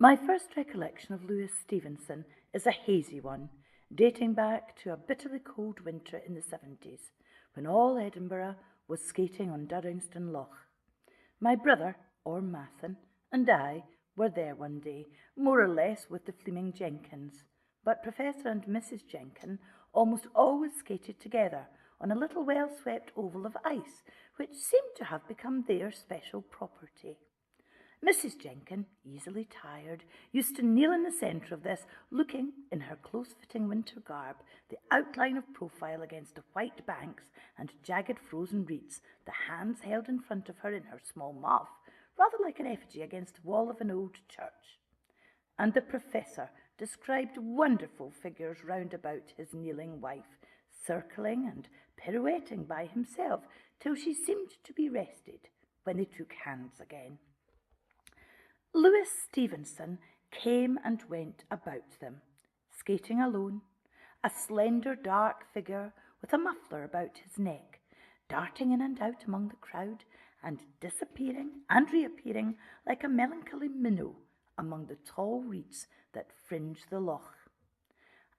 My first recollection of Louis Stevenson is a hazy one, dating back to a bitterly cold winter in the 70s, when all Edinburgh was skating on Durringston Loch. My brother, Orm Masson, and I were there one day, more or less with the Fleming Jenkins, but Professor and Mrs. Jenkin almost always skated together on a little well-swept oval of ice, which seemed to have become their special property. Mrs. Jenkin, easily tired, used to kneel in the centre of this, looking, in her close-fitting winter garb, the outline of profile against the white banks and jagged frozen reeds, the hands held in front of her in her small muff, rather like an effigy against the wall of an old church. And the Professor described wonderful figures round about his kneeling wife, circling and pirouetting by himself till she seemed to be rested when they took hands again. Louis Stevenson came and went about them, skating alone, a slender dark figure with a muffler about his neck, darting in and out among the crowd and disappearing and reappearing like a melancholy minnow among the tall reeds that fringe the loch.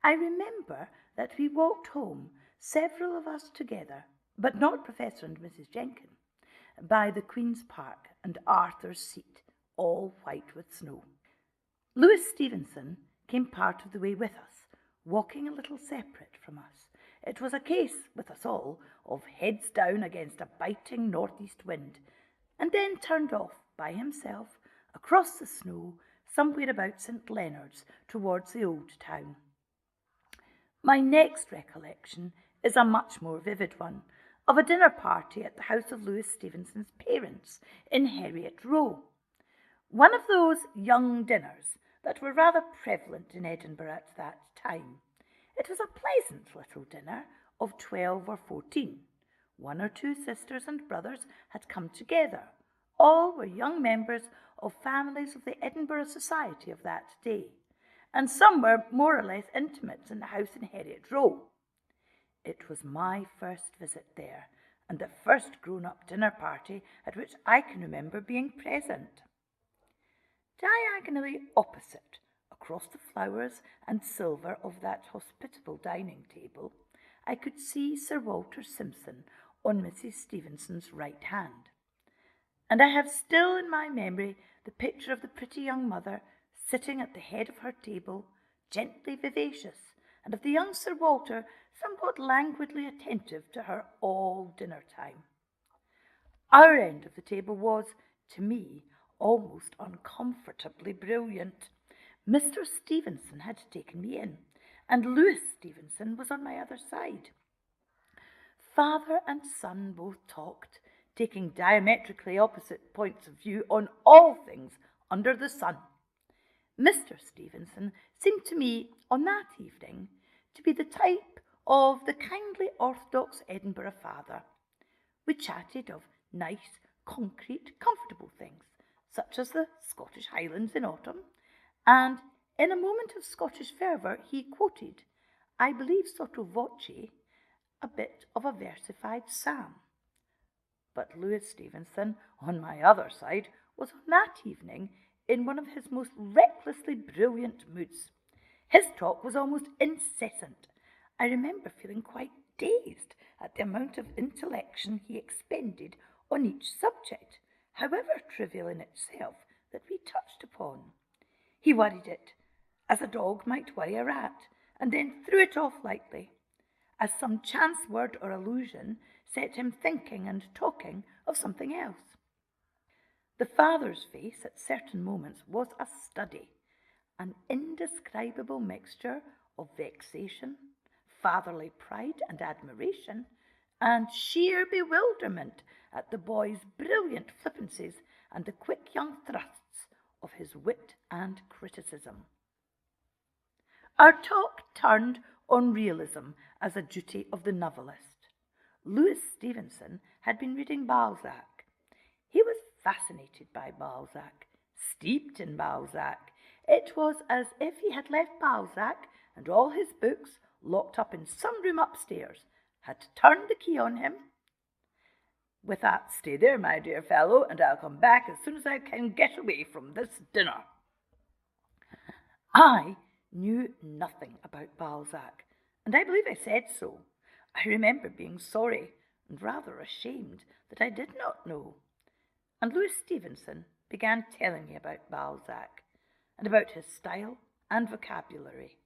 I remember that we walked home, several of us together, but not Professor and Mrs. Jenkin, by the Queen's Park and Arthur's Seat, all white with snow. Louis Stevenson came part of the way with us, walking a little separate from us. It was a case, with us all, of heads down against a biting northeast wind, and then turned off by himself across the snow somewhere about St. Leonard's towards the old town. My next recollection is a much more vivid one, of a dinner party at the house of Louis Stevenson's parents in Heriot Row. One of those young dinners that were rather prevalent in Edinburgh at that time. It was a pleasant little dinner of 12 or 14. One or two sisters and brothers had come together. All were young members of families of the Edinburgh society of that day, and some were more or less intimates in the house in Heriot Row. It was my first visit there, and the first grown-up dinner party at which I can remember being present. Diagonally opposite, across the flowers and silver of that hospitable dining table, I could see Sir Walter Simpson on Mrs. Stevenson's right hand. And I have still in my memory the picture of the pretty young mother sitting at the head of her table, gently vivacious, and of the young Sir Walter somewhat languidly attentive to her all dinner time. Our end of the table was, to me, almost uncomfortably brilliant. Mr. Stevenson had taken me in, and Louis Stevenson was on my other side. Father and son both talked, taking diametrically opposite points of view on all things under the sun. Mr. Stevenson seemed to me, on that evening, to be the type of the kindly orthodox Edinburgh father. We chatted of nice, concrete, comfortable things, such as the Scottish Highlands in autumn, and in a moment of Scottish fervour he quoted, I believe sotto voce, a bit of a versified psalm. But Louis Stevenson, on my other side, was on that evening in one of his most recklessly brilliant moods. His talk was almost incessant. I remember feeling quite dazed at the amount of intellection he expended on each subject, however trivial in itself, that we touched upon. He worried it, as a dog might worry a rat, and then threw it off lightly, as some chance word or allusion set him thinking and talking of something else. The father's face at certain moments was a study, an indescribable mixture of vexation, fatherly pride and admiration, and sheer bewilderment at the boy's brilliant flippancies and the quick young thrusts of his wit and criticism. Our talk turned on realism as a duty of the novelist. Louis Stevenson had been reading Balzac. He was fascinated by Balzac, steeped in Balzac. It was as if he had left Balzac and all his books locked up in some room upstairs, had turned the key on him. With that, stay there, my dear fellow, and I'll come back as soon as I can get away from this dinner. I knew nothing about Balzac, and I believe I said so. I remember being sorry and rather ashamed that I did not know. And Louis Stevenson began telling me about Balzac and about his style and vocabulary.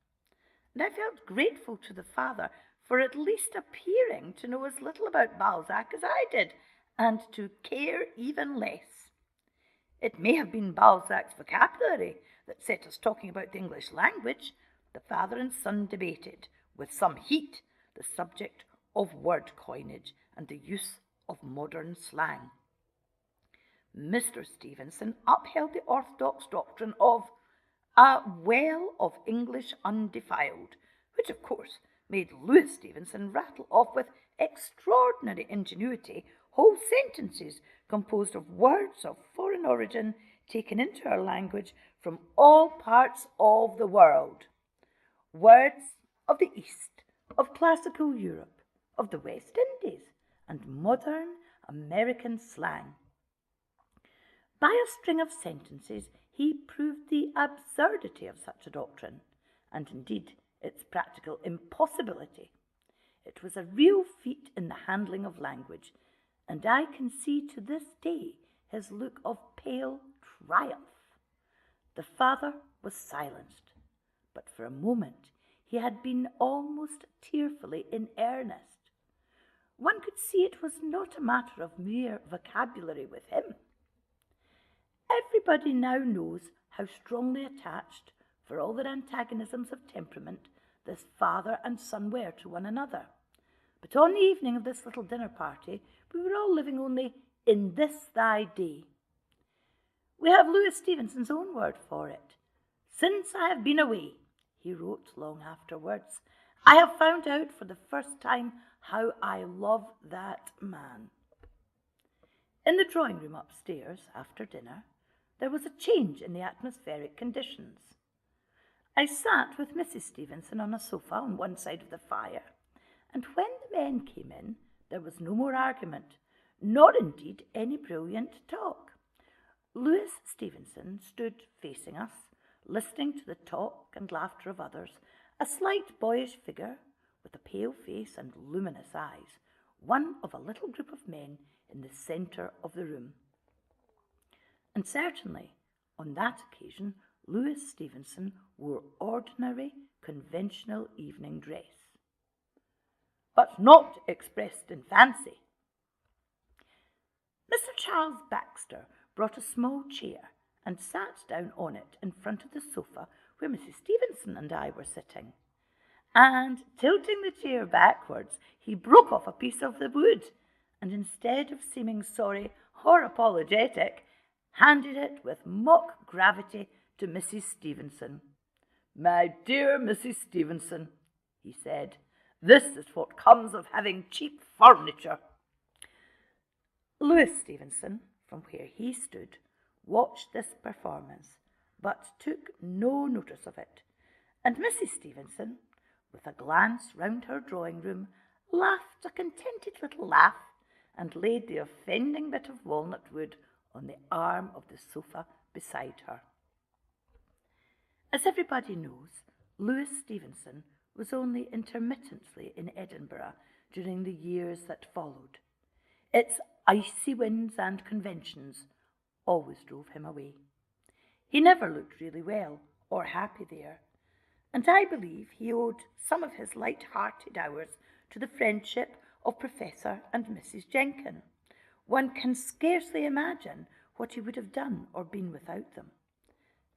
And I felt grateful to the father for at least appearing to know as little about Balzac as I did, and to care even less. It may have been Balzac's vocabulary that set us talking about the English language. The father and son debated, with some heat, the subject of word coinage and the use of modern slang. Mr. Stevenson upheld the orthodox doctrine of a well of English undefiled, which of course made Louis Stevenson rattle off with extraordinary ingenuity whole sentences composed of words of foreign origin taken into our language from all parts of the world. Words of the East, of classical Europe, of the West Indies, and modern American slang. By a string of sentences, he proved the absurdity of such a doctrine, and indeed its practical impossibility. It was a real feat in the handling of language, and I can see to this day his look of pale triumph. The father was silenced, but for a moment he had been almost tearfully in earnest. One could see it was not a matter of mere vocabulary with him. Everybody now knows how strongly attached, for all their antagonisms of temperament, this father and son were to one another. But on the evening of this little dinner party, we were all living only in this thy day. We have Louis Stevenson's own word for it. Since I have been away, he wrote long afterwards, I have found out for the first time how I love that man. In the drawing room upstairs, after dinner, there was a change in the atmospheric conditions. I sat with Mrs. Stevenson on a sofa on one side of the fire, and when the men came in, there was no more argument, nor indeed any brilliant talk. Louis Stevenson stood facing us, listening to the talk and laughter of others, a slight boyish figure with a pale face and luminous eyes, one of a little group of men in the centre of the room. And certainly, on that occasion, Louis Stevenson wore ordinary, conventional evening dress, but not expressed in fancy. Mr. Charles Baxter brought a small chair and sat down on it in front of the sofa where Mrs. Stevenson and I were sitting. And, tilting the chair backwards, he broke off a piece of the wood, and instead of seeming sorry or apologetic, handed it with mock gravity to Mrs. Stevenson. "My dear Mrs. Stevenson," he said, "this is what comes of having cheap furniture." Louis Stevenson, from where he stood, watched this performance, but took no notice of it, and Mrs. Stevenson, with a glance round her drawing room, laughed a contented little laugh, and laid the offending bit of walnut wood on the arm of the sofa beside her. As everybody knows, Louis Stevenson was only intermittently in Edinburgh during the years that followed. Its icy winds and conventions always drove him away. He never looked really well or happy there, and I believe he owed some of his light-hearted hours to the friendship of Professor and Mrs. Jenkin. One can scarcely imagine what he would have done or been without them.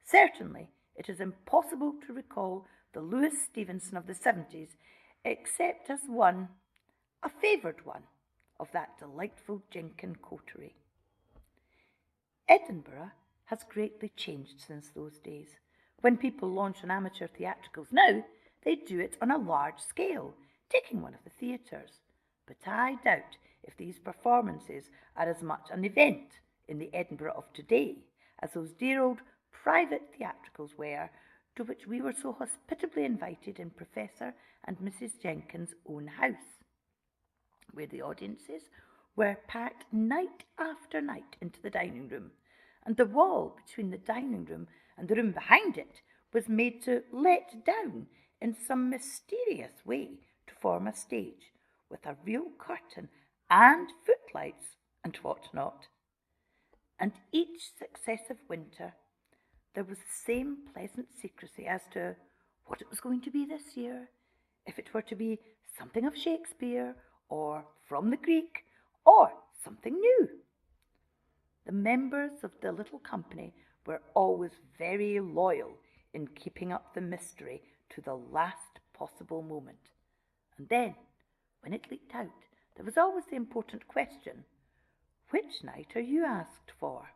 Certainly, it is impossible to recall the Louis Stevenson of the 70s except as one, a favoured one, of that delightful Jenkin coterie. Edinburgh has greatly changed since those days. When people launch on amateur theatricals now, they do it on a large scale, taking one of the theatres. But I doubt if these performances are as much an event in the Edinburgh of today as those dear old private theatricals were, to which we were so hospitably invited in Professor and Mrs. Jenkin's own house, where the audiences were packed night after night into the dining room, and the wall between the dining room and the room behind it was made to let down in some mysterious way to form a stage with a real curtain and footlights and what not. And each successive winter there was the same pleasant secrecy as to what it was going to be this year, if it were to be something of Shakespeare, or from the Greek, or something new. The members of the little company were always very loyal in keeping up the mystery to the last possible moment. And then, when it leaked out, there was always the important question, which night are you asked for?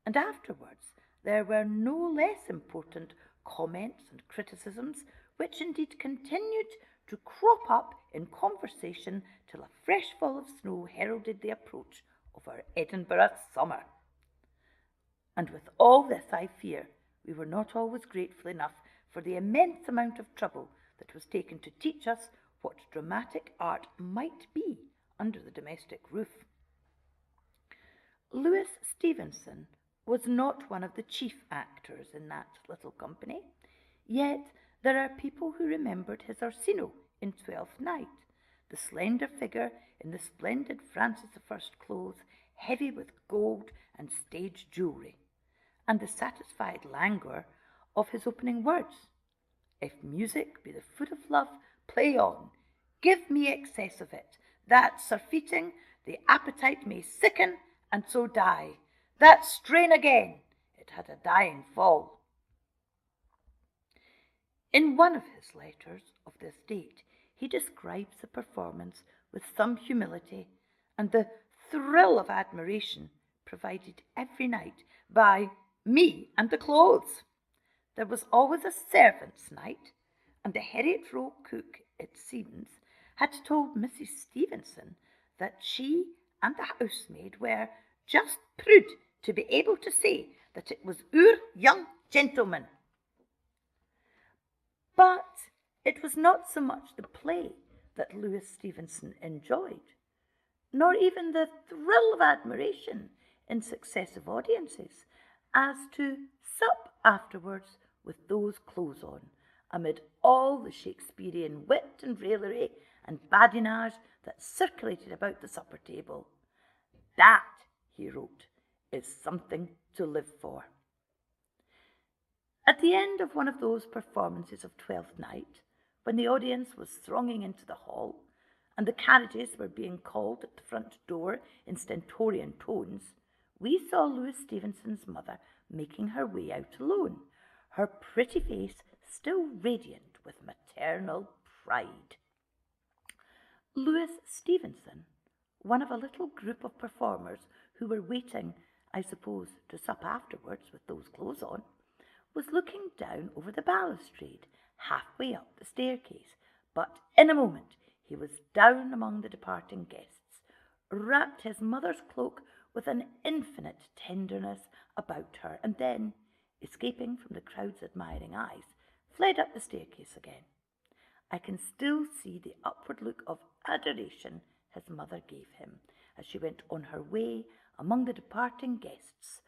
And afterwards, there were no less important comments and criticisms, which indeed continued to crop up in conversation till a fresh fall of snow heralded the approach of our Edinburgh summer. And with all this, I fear, we were not always grateful enough for the immense amount of trouble that was taken to teach us what dramatic art might be under the domestic roof. Louis Stevenson was not one of the chief actors in that little company, yet there are people who remembered his Orsino in Twelfth Night, the slender figure in the splendid Francis I clothes, heavy with gold and stage jewellery, and the satisfied languor of his opening words, "If music be the food of love, play on, give me excess of it, that surfeiting the appetite may sicken and so die, that strain again, it had a dying fall." In one of his letters of this date, he describes the performance with some humility and the thrill of admiration provided every night by me and the clothes. There was always a servants' night, and the Heriot Row cook, it seems, had told Mrs. Stevenson that she and the housemaid were just proud to be able to say that it was our young gentleman. But it was not so much the play that Louis Stevenson enjoyed, nor even the thrill of admiration in successive audiences, as to sup afterwards with those clothes on, amid all the Shakespearean wit and raillery and badinage that circulated about the supper table. That, he wrote, is something to live for. At the end of one of those performances of Twelfth Night, when the audience was thronging into the hall, and the carriages were being called at the front door in stentorian tones, we saw Louis Stevenson's mother making her way out alone, her pretty face still radiant with maternal pride. Louis Stevenson, one of a little group of performers who were waiting, I suppose, to sup afterwards with those clothes on, was looking down over the balustrade, halfway up the staircase, but in a moment he was down among the departing guests, wrapped his mother's cloak with an infinite tenderness about her, and then, escaping from the crowd's admiring eyes, fled up the staircase again. I can still see the upward look of adoration his mother gave him as she went on her way among the departing guests,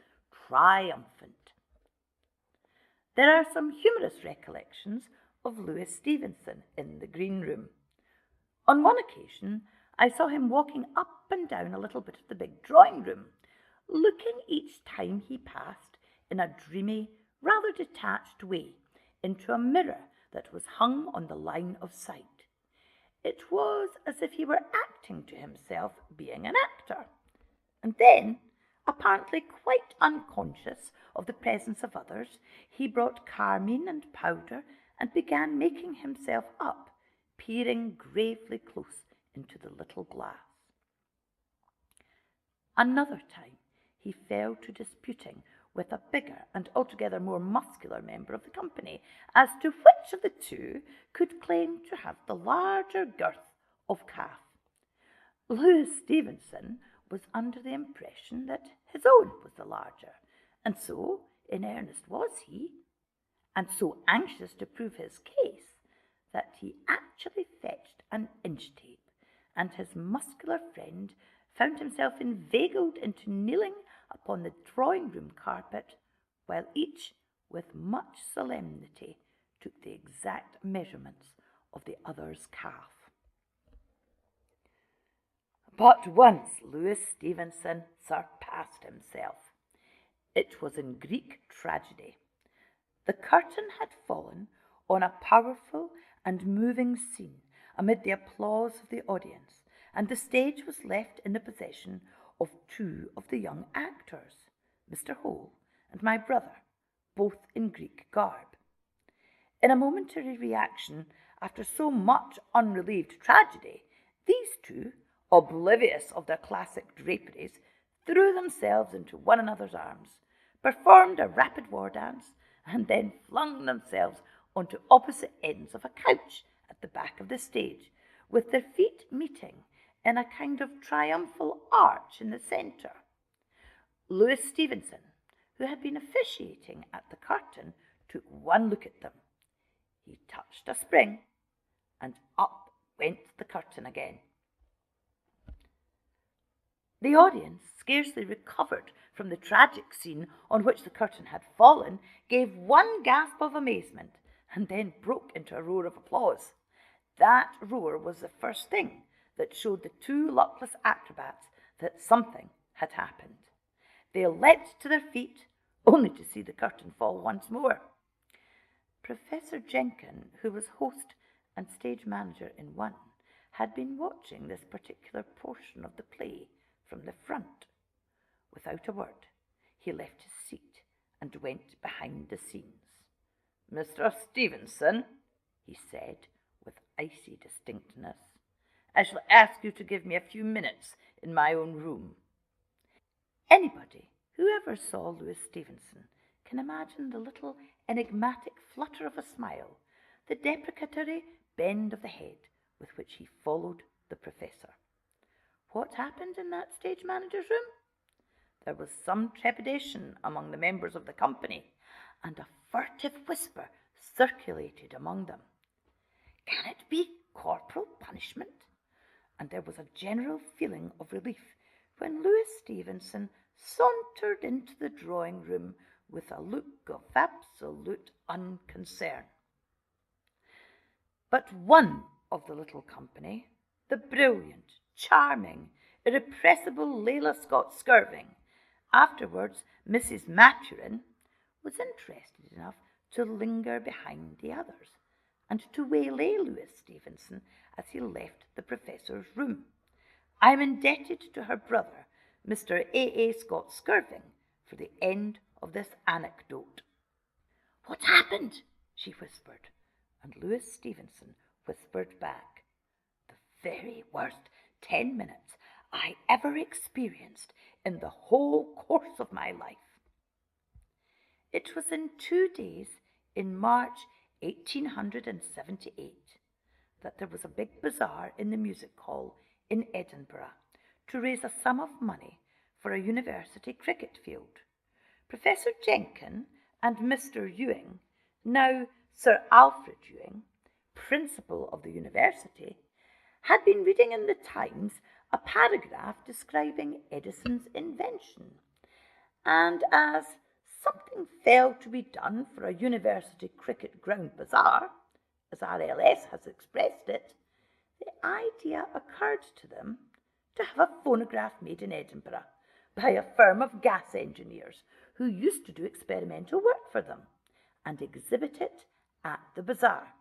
triumphant. There are some humorous recollections of Louis Stevenson in the green room. On one occasion, I saw him walking up and down a little bit of the big drawing room, looking each time he passed in a dreamy, rather detached way into a mirror that was hung on the line of sight. It was as if he were acting to himself being an actor. And then, apparently quite unconscious of the presence of others, he brought carmine and powder and began making himself up, peering gravely close into the little glass. Another time he fell to disputing with a bigger and altogether more muscular member of the company as to which of the two could claim to have the larger girth of calf. Louis Stevenson was under the impression that his own was the larger, and so in earnest was he, and so anxious to prove his case that he actually fetched an inch tape, and his muscular friend found himself inveigled into kneeling upon the drawing-room carpet, while each with much solemnity, took the exact measurements of the other's calf. But once Louis Stevenson surpassed himself. It was in Greek tragedy. The curtain had fallen on a powerful and moving scene amid the applause of the audience, and the stage was left in the possession of two of the young actors, Mr. Hole and my brother, both in Greek garb. In a momentary reaction after so much unrelieved tragedy, these two, oblivious of their classic draperies, threw themselves into one another's arms, performed a rapid war dance, and then flung themselves onto opposite ends of a couch at the back of the stage, with their feet meeting in a kind of triumphal arch in the centre. Louis Stevenson, who had been officiating at the curtain, took one look at them. He touched a spring, and up went the curtain again. The audience, scarcely recovered from the tragic scene on which the curtain had fallen, gave one gasp of amazement, and then broke into a roar of applause. That roar was the first thing that showed the two luckless acrobats that something had happened. They leapt to their feet, only to see the curtain fall once more. Professor Jenkin, who was host and stage manager in one, had been watching this particular portion of the play from the front. Without a word, he left his seat and went behind the scenes. "Mr. Stevenson," he said with icy distinctness, "I shall ask you to give me a few minutes in my own room." Anybody who ever saw Louis Stevenson can imagine the little enigmatic flutter of a smile, the deprecatory bend of the head with which he followed the professor. What happened in that stage manager's room? There was some trepidation among the members of the company, and a furtive whisper circulated among them. "Can it be corporal punishment?" And there was a general feeling of relief when Louis Stevenson sauntered into the drawing-room with a look of absolute unconcern. But one of the little company, the brilliant, charming, irrepressible Layla Scott Skirving, afterwards Mrs. Maturin, was interested enough to linger behind the others and to waylay Louis Stevenson as he left the professor's room. I am indebted to her brother, Mr. A. Scott Skirving, for the end of this anecdote. "What happened?" she whispered, and Louis Stevenson whispered back, "The very worst 10 minutes I ever experienced in the whole course of my life." It was in 2 days in March 1878 that there was a big bazaar in the music hall in Edinburgh to raise a sum of money for a university cricket field. Professor Jenkin and Mr. Ewing, now Sir Alfred Ewing, principal of the university, had been reading in the Times a paragraph describing Edison's invention, and as something fell to be done for a university cricket ground bazaar, as RLS has expressed it, the idea occurred to them to have a phonograph made in Edinburgh by a firm of gas engineers who used to do experimental work for them, and exhibit it at the bazaar.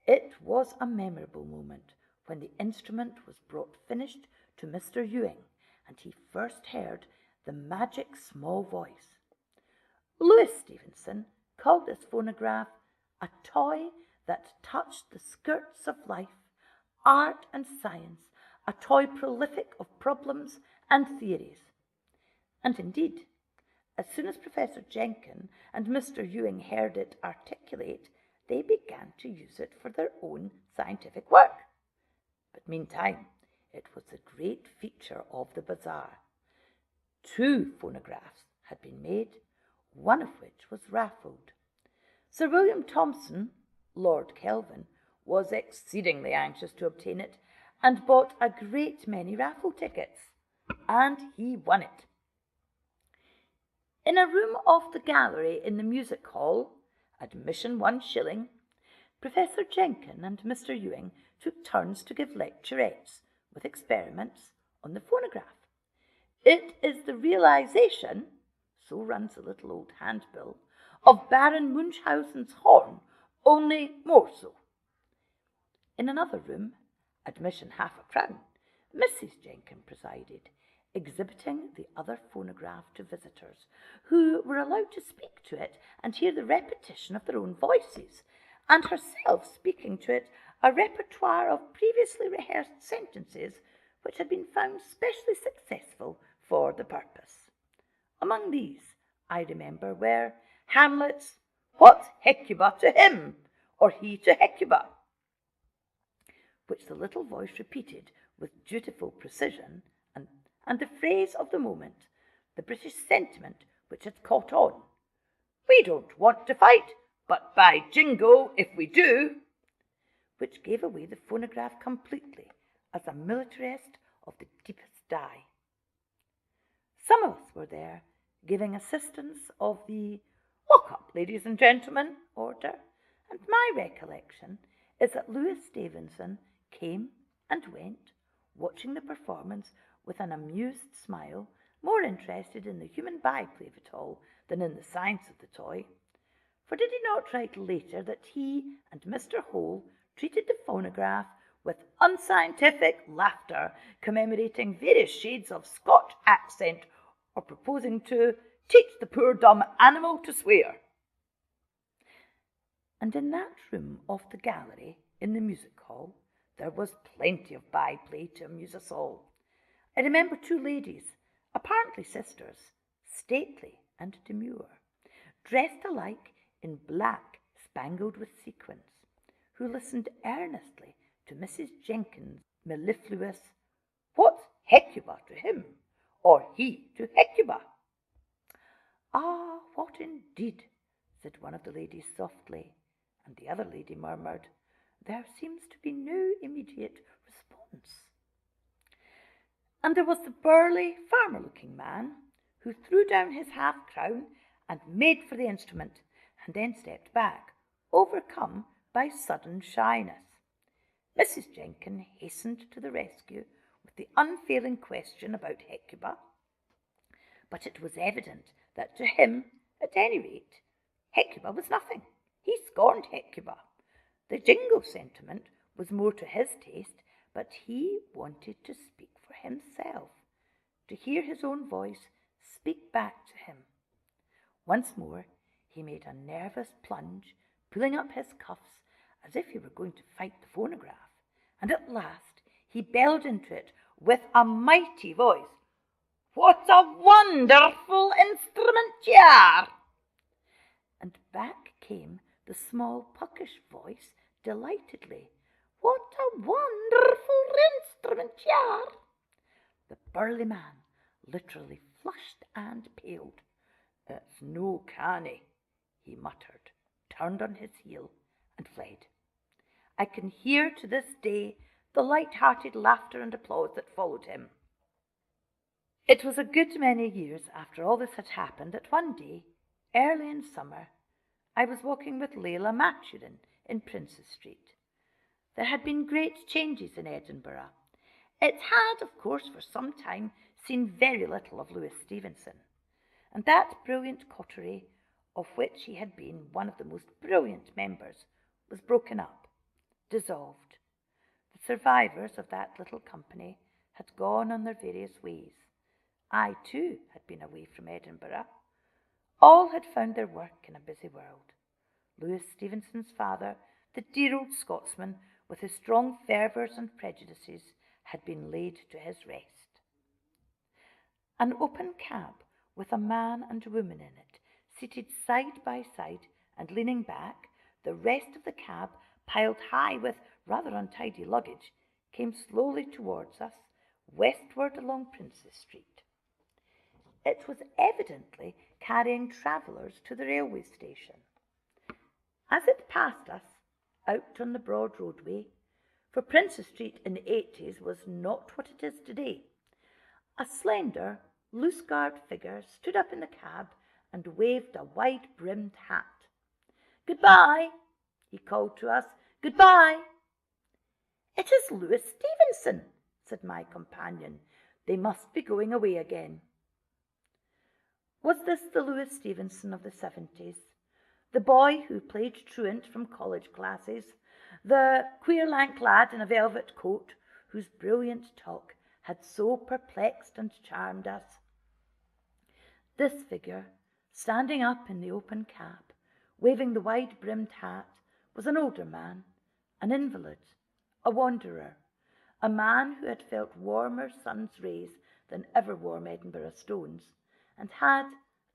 It was a memorable moment when the instrument was brought finished to Mr. Ewing, and he first heard the magic small voice. Louis Stevenson called this phonograph a toy that touched the skirts of life, art and science, a toy prolific of problems and theories. And indeed, as soon as Professor Jenkin and Mr. Ewing heard it articulate, they began to use it for their own scientific work. But meantime, it was the great feature of the bazaar. 2 phonographs had been made, one of which was raffled. Sir William Thomson, Lord Kelvin, was exceedingly anxious to obtain it, and bought a great many raffle tickets, and he won it. In a room off the gallery in the music hall, admission 1 shilling, Professor Jenkin and Mr. Ewing took turns to give lecturettes with experiments on the phonograph. It is the realization, so runs the little old handbill, of Baron Munchausen's horn, only more so. In another room, admission half a crown, Mrs. Jenkin presided, exhibiting the other phonograph to visitors, who were allowed to speak to it and hear the repetition of their own voices, and herself speaking to it a repertoire of previously rehearsed sentences which had been found specially successful for the purpose. Among these, I remember, were Hamlet's "What's Hecuba to him, or he to Hecuba?", which the little voice repeated with dutiful precision, and the phrase of the moment, the British sentiment which had caught on, "We don't want to fight, but by jingo if we do," which gave away the phonograph completely as a militarist of the deepest dye. Some of us were there, giving assistance of the "Walk up, ladies and gentlemen" order, and my recollection is that Louis Stevenson came and went, watching the performance with an amused smile, more interested in the human byplay of it all than in the science of the toy. For did he not write later that he and Mr. Hole treated the phonograph with unscientific laughter, commemorating various shades of Scotch accent, or proposing to teach the poor dumb animal to swear? And in that room off the gallery in the music hall, there was plenty of byplay to amuse us all. I remember 2 ladies, apparently sisters, stately and demure, dressed alike in black spangled with sequins, who listened earnestly to Mrs. Jenkin's mellifluous "What's Hecuba to him, or he to Hecuba?" "Ah, what indeed?" said one of the ladies softly, and the other lady murmured, "There seems to be no immediate response." And there was the burly, farmer-looking man, who threw down his half-crown and made for the instrument, and then stepped back, overcome by sudden shyness. Mrs. Jenkin hastened to the rescue with the unfailing question about Hecuba, but it was evident that to him, at any rate, Hecuba was nothing. He scorned Hecuba. The jingo sentiment was more to his taste, but he wanted to speak for himself, to hear his own voice speak back to him. Once more he made a nervous plunge, pulling up his cuffs as if he were going to fight the phonograph, and at last he bellowed into it with a mighty voice, "What a wonderful instrument ye are!" And back came the small puckish voice delightedly, "What a wonderful instrument ye are!" The burly man literally flushed and paled. "It's no canny," he muttered, turned on his heel, and fled. I can hear to this day the light-hearted laughter and applause that followed him. It was a good many years after all this had happened that one day, early in summer, I was walking with Leila Maturin in Princes Street. There had been great changes in Edinburgh. It had, of course, for some time seen very little of Louis Stevenson, and that brilliant coterie, of which he had been one of the most brilliant members, was broken up, dissolved. The survivors of that little company had gone on their various ways. I, too, had been away from Edinburgh. All had found their work in a busy world. Louis Stevenson's father, the dear old Scotsman, with his strong fervours and prejudices, had been laid to his rest. An open cab with a man and woman in it, seated side by side and leaning back, the rest of the cab piled high with rather untidy luggage, came slowly towards us, westward along Princes Street. It was evidently carrying travellers to the railway station. As it passed us, out on the broad roadway, for Princes Street in the 80s was not what it is today, a slender, loose-garbed figure stood up in the cab and waved a wide-brimmed hat. "Goodbye," he called to us. "Goodbye." "It is Louis Stevenson," said my companion. "They must be going away again." Was this the Louis Stevenson of the 70s? The boy who played truant from college classes? The queer lank lad in a velvet coat whose brilliant talk had so perplexed and charmed us? This figure, standing up in the open cab, waving the wide-brimmed hat, was an older man, an invalid, a wanderer, a man who had felt warmer sun's rays than ever warm Edinburgh stones, and had,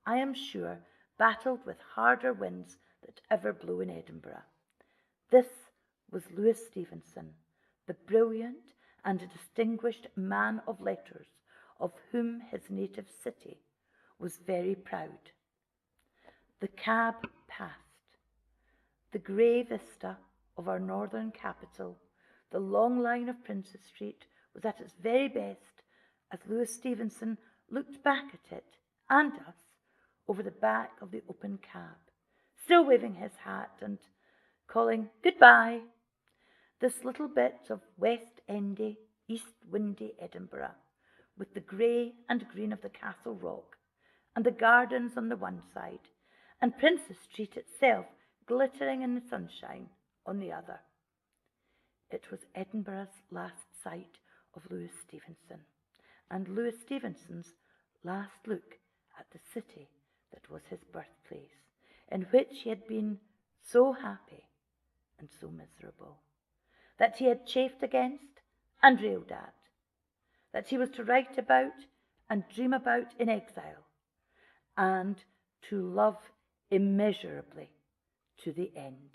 I am sure, battled with harder winds that ever blew in Edinburgh. This was Louis Stevenson, the brilliant and distinguished man of letters of whom his native city was very proud. The cab passed. The grey vista of our northern capital, the long line of Princes Street, was at its very best as Louis Stevenson looked back at it and us over the back of the open cab, still waving his hat and calling "Goodbye." This little bit of West Endy, East Windy Edinburgh, with the grey and green of the Castle Rock, and the gardens on the one side, and Princes Street itself glittering in the sunshine on the other. It was Edinburgh's last sight of Louis Stevenson, and Louis Stevenson's last look at the city that was his birthplace, in which he had been so happy and so miserable, that he had chafed against and railed at, that he was to write about and dream about in exile, and to love immeasurably to the end.